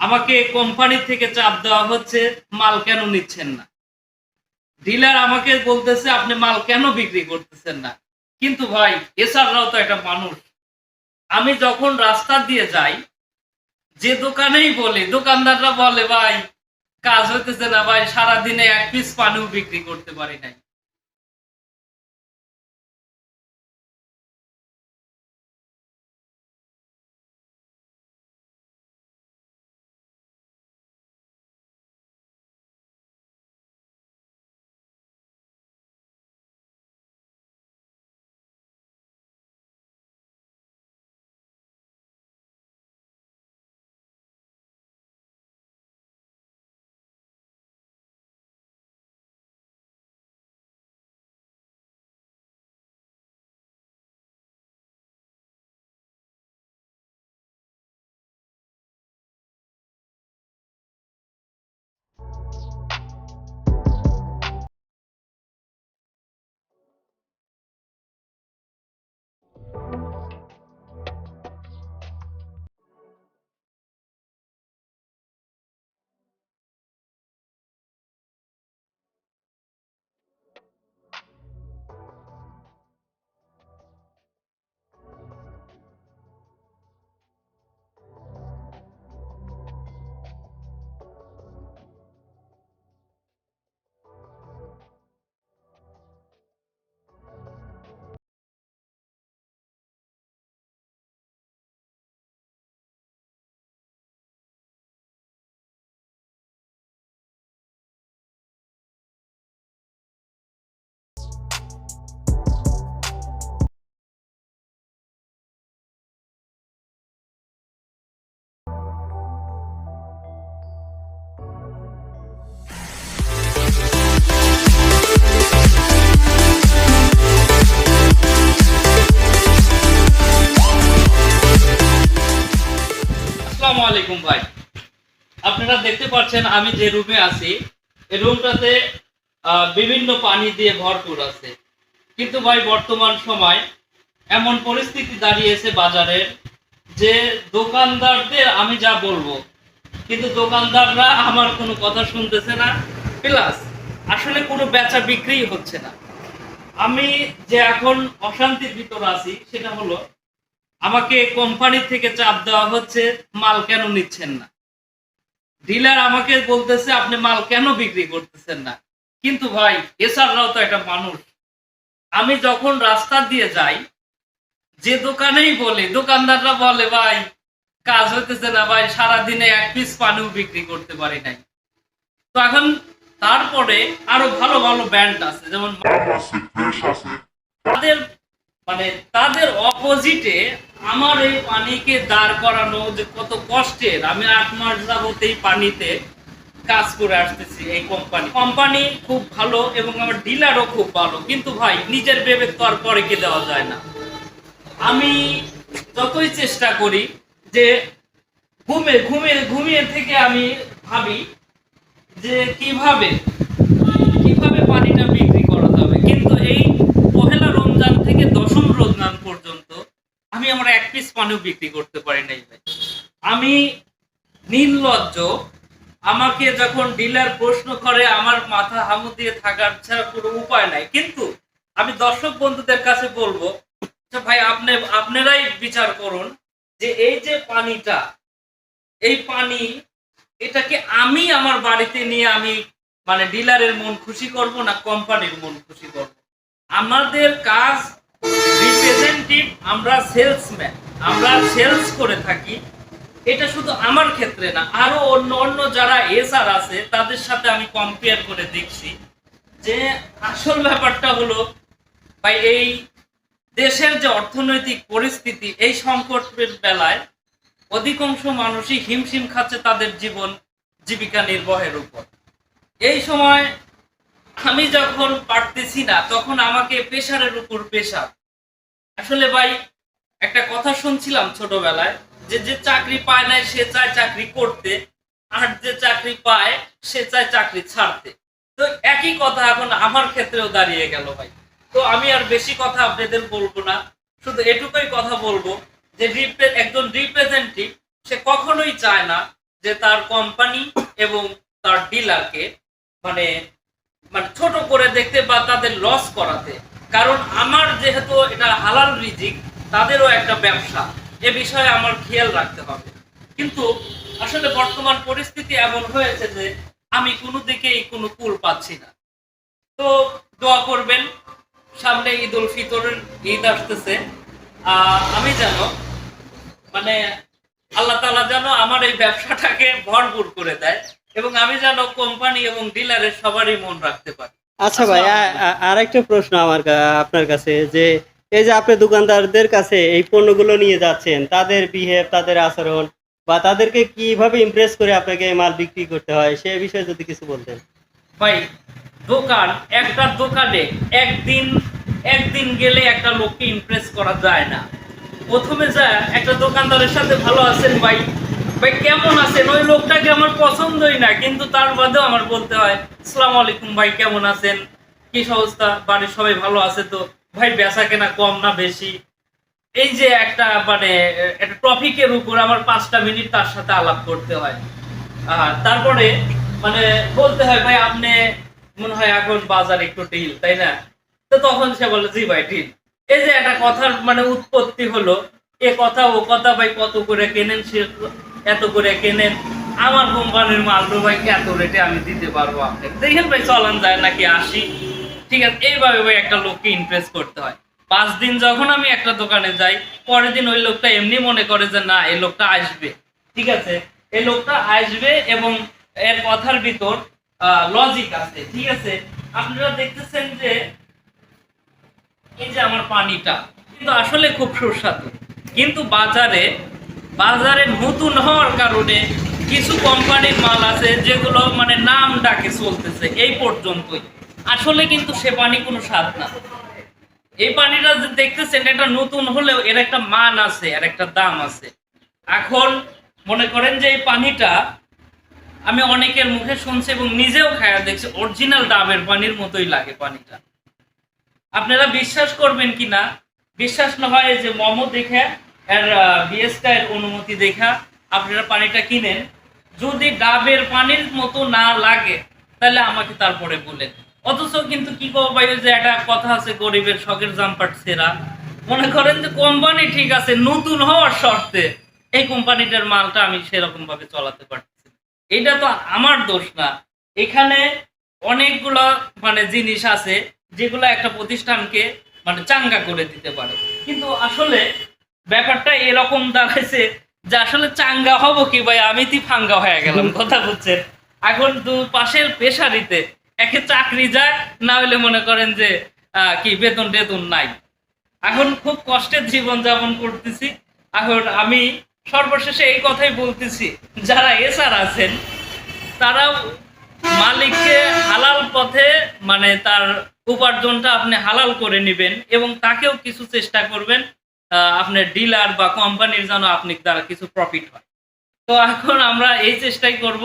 আমাকে কোম্পানি থেকে চাপ দেওয়া হচ্ছে মাল কেন নিচ্ছেন না। ডিলার আমাকে বলতেছে আপনি মাল কেন বিক্রি করতেছেন না। কিন্তু ভাই এছাড়াও তো একটা মানুষ, আমি যখন রাস্তা দিয়ে যাই যে দোকানেই বলি, দোকানদাররা বলে ভাই কাজ হইতেছে না ভাই, সারাদিনে এক পিস পানিও বিক্রি করতে পারি নাই। আসসালামু আলাইকুম ভাই, আপনারা দেখতে পাচ্ছেন আমি যে রুমে আছি এই রুমটাতে বিভিন্ন পানি দিয়ে ভরপুর আছে। কিন্তু ভাই বর্তমান সময় এমন পরিস্থিতি দাঁড়িয়েছে বাজারের যে দোকানদারদের আমি যা বলবো কিন্তু দোকানদাররা আমার কোনো কথা শুনতেছে না, প্লাস আসলে কোনো বেচা বিক্রি হচ্ছে না। আমি যে এখন অশান্তির ভিতর আছি সেটা হলো আমাকে কোম্পানি থেকে চাপ দেওয়া হচ্ছে মাল কেন নিচ্ছেন না। ডিলার আমাকে বলতেছে আপনি মাল কেন বিক্রি করতেছেন না। কিন্তু ভাই এছাড়াও তো একটা মানুষ, আমি যখন রাস্তা দিয়ে যাই যে দোকানেই বলি, দোকানদাররা বলে ভাই কাজ হইতেছে না ভাই, সারাদিনে এক পিস পানিও বিক্রি করতে পারি নাই। তো এখন তারপরে আরো ভালো ভালো ব্র্যান্ড আছে, যেমন তাদের মানে তাদের অপোজিটে আমার এই পানিকে দাঁড় করানো যে কত কষ্টের। আমি 8 মাস যাবত এই পানিতে কাজ করে আসতেছি। এই কোম্পানি খুব ভালো এবং আমার ডিলারও খুব ভালো, কিন্তু ভাই নিজের বিবেক তো আর পরে কে দেওয়া যায় না। আমি যতই চেষ্টা করি যে ঘুমিয়ে থেকে আমি ভাবি যে কিভাবে কিভাবে পানিটা বিক্রি করা যাবে, কিন্তু এই পহেলা রমজান থেকে দশম রমজান পর্যন্ত আমি আমার এক পিস পানিও বিক্রি করতে পারি নাই ভাই। আমি নির্লজ্জ, আমাকে যখন ডিলার প্রশ্ন করে আমার মাথা হামু দিয়ে থাকার ছাড়া কোনো উপায় নাই। কিন্তু আমি দর্শক বন্ধুদের কাছে বলবো যে ভাই আপনারাই বিচার করুন যে এই যে পানিটা, এই পানি এটাকে আমি আমার বাড়িতে নিয়ে আমি মানে ডিলারের মন খুশি করব না কোম্পানির মন খুশি করব। আমাদের কাজ রিপ্রেজেন্টেটিভ, আমরা সেলসম্যান, আমরা সেলস করে থাকি। এটা শুধু আমার ক্ষেত্রে না, আরো অন্য অন্য যারা এসআর আছে তাদের সাথে আমি কম্পেয়ার করে দেখছি যে আসল ব্যাপারটা হলো ভাই এই দেশের যে অর্থনৈতিক পরিস্থিতি, এই সংকটের বেলায় অধিকাংশ মানুষই হিমশিম খাচ্ছে তাদের জীবন জীবিকা নির্বাহের উপর। এই সময় আমি যখন পারতেছি না তখন আমাকে প্রেশারের উপর প্রেশার। আসলে ভাই একটা কথা শুনছিলাম ছোটবেলায় যে যে চাকরি পায় না সে চায় চাকরি করতে, আর যে চাকরি পায় সে চায় চাকরি ছাড়তে। তো একই কথা এখন আমার ক্ষেত্রেও দাঁড়িয়ে গেল ভাই। তো আমি আর বেশি কথা আপনাদের বলবো না, শুধু এটুকুই কথা বলবো যে একজন রিপ্রেজেন্টেটিভ সে কখনোই চায় না যে তার কোম্পানি এবং তার ডিলারকে মানে মানে ছোট করে দেখতে বা তাদের লস করাতে। কারণ আমার যেহেতু এটা হালাল রিজিক, তাদেরও একটা ব্যবসা, এ বিষয়ে আমার খেয়াল রাখতে হবে। কিন্তু আসলে বর্তমান পরিস্থিতি এমন হয়েছে যে আমি কোনো দিকেই কোনো কুল পাচ্ছি না। তো দোয়া করবেন, সামনে ঈদ উল ফিতরের ঈদ আসতেছে। আমি যেন মানে আল্লাহ তাআলা যেন আমার এই ব্যবসাটাকে ভরপুর করে দেয় এবং আমি যেন কোম্পানি এবং ডিলারের সবারই মন রাখতে পারি। আচ্ছা ভাই, আসসালামু আলাইকুম। আরেকটা প্রশ্ন আমার আপনার কাছে, যে এই যে আপনি দোকানদারদের কাছে এই পণ্যগুলো নিয়ে যাচ্ছেন, তাদের বিহেভ, তাদের আচরণ বা তাদেরকে কিভাবে ইমপ্রেস করে আপনাকে এই মাল বিক্রি করতে হয়, সে বিষয়ে যদি কিছু বলতেন। ভাই, একটা দোকানে একদিন একদিন গেলে একটা লোককে ইমপ্রেস করা যায় না। প্রথমে যা একটা দোকানদারের সাথে ভালো আছেন ভাই, ভাই কেমন আছেন, ওই লোকটাকে আমার পছন্দই না, কিন্তু তার বাদেও আমার বলতে হয় আসসালামু আলাইকুম ভাই, কেমন আছেন, কি অবস্থা, বাড়ির সবাই ভালো আছে তো, ভাই বেচা কেনা কম না বেশি। এই যে একটা একটা টপিকের উপর আমার 5টা মিনিট তার সাথে আলাপ করতে হয়। তারপরে মানে বলতে হয় ভাই আপনি মনে হয় এখন বাজার একটু ডিল, তাই না? তো তখন সে বলে জি ভাই ডিল। এই যে একটা কথার উৎপত্তি হলো, এ কথা ও কথা ভাই, কত করে কেনেন, সে এত করে কেনেন, আমার কোম্পানির মাল তো ভাই এত রেটে আমি দিতে পারবো আপনাকে, দেখেন ভাই চলান যায় নাকি আসি। ঠিক আছে, এইভাবে ভাই একটা লোককে ইমপ্রেস করতে হয়। 5 দিন যখন আমি একটা দোকানে যাই, পরের দিন ওই লোকটা এমনি মনে করে যে না এই লোকটা আসবে। ঠিক আছে, এই লোকটা আসবে এবং এর কথার ভিতর লজিক আছে। ঠিক আছে, আপনারা দেখতেছেন যে এই যে আমার পানিটা কিন্তু আসলে খুব সুস্বাদু, কিন্তু বাজারে বাজারে নতুন হওয়ার কারণে কিছু কোম্পানির মাল আছে যেগুলো নাম ডাকে চলতেছে এই পর্যন্তই, আসলে কিন্তু সে পানি কোনো স্বাদ না। এই পানিটা যে দেখতেছেন এটা নতুন হলেও এর একটা মান আছে, এর একটা দাম আছে। এখন মনে করেন যে এই পানিটা আমি অনেকের মুখে শুনছি এবং নিজেও খায়া দেখছি, অরিজিনাল ডাবের পানির মতোই লাগে পানিটা। আপনারা বিশ্বাস করবেন কিনা, বিশ্বাস না হয় যে মমো দেখে এর বিএসটা এর অনুমতি দেখা আপনারা পানিটা কিনেন, যদি ডাবের পানির মতো না লাগে তাহলে আমাকে তারপরে বলেন। অথচ কিন্তু কি করবো ভাই, ওই যে একটা কথা আছে গরিবের শখের জাম্পার ছেঁড়া। মনে করেন যে কোম্পানি ঠিক আছে নতুন হওয়ার শর্তে এই কোম্পানিটার মালটা আমি সেরকম ভাবে চলাতে পারছি না। এটা তো আমার দোষ না। এখানে অনেকগুলো জিনিস আছে যেগুলো একটা প্রতিষ্ঠানকে চাঙ্গা করে দিতে পারে, কিন্তু আসলে ব্যাপারটা এরকম দাঁড়াইছে যে আসলে চাঙ্গা হব কি ভাই, আমি ফাঙ্গা হয়ে গেলাম, কথা বুঝছেন? এখন পাশের পেশারিতে একে চাকরি যায় না হলে মনে করেন যে কি বেতন টেতন নাই। এখন খুব কষ্টের জীবন যাপন করতেছি। এখন আমি সর্বশেষে এই কথাই বলতেছি, যারা এসআর আছেন তারা মালিককে হালাল পথে তার উপার্জনটা আপনি হালাল করে নেবেন এবং তাকেও কিছু চেষ্টা করবেন আপনার ডিলার বা কোম্পানির যেন আপনি তার কিছু প্রফিট হয়। তো এখন আমরা এই চেষ্টাই করব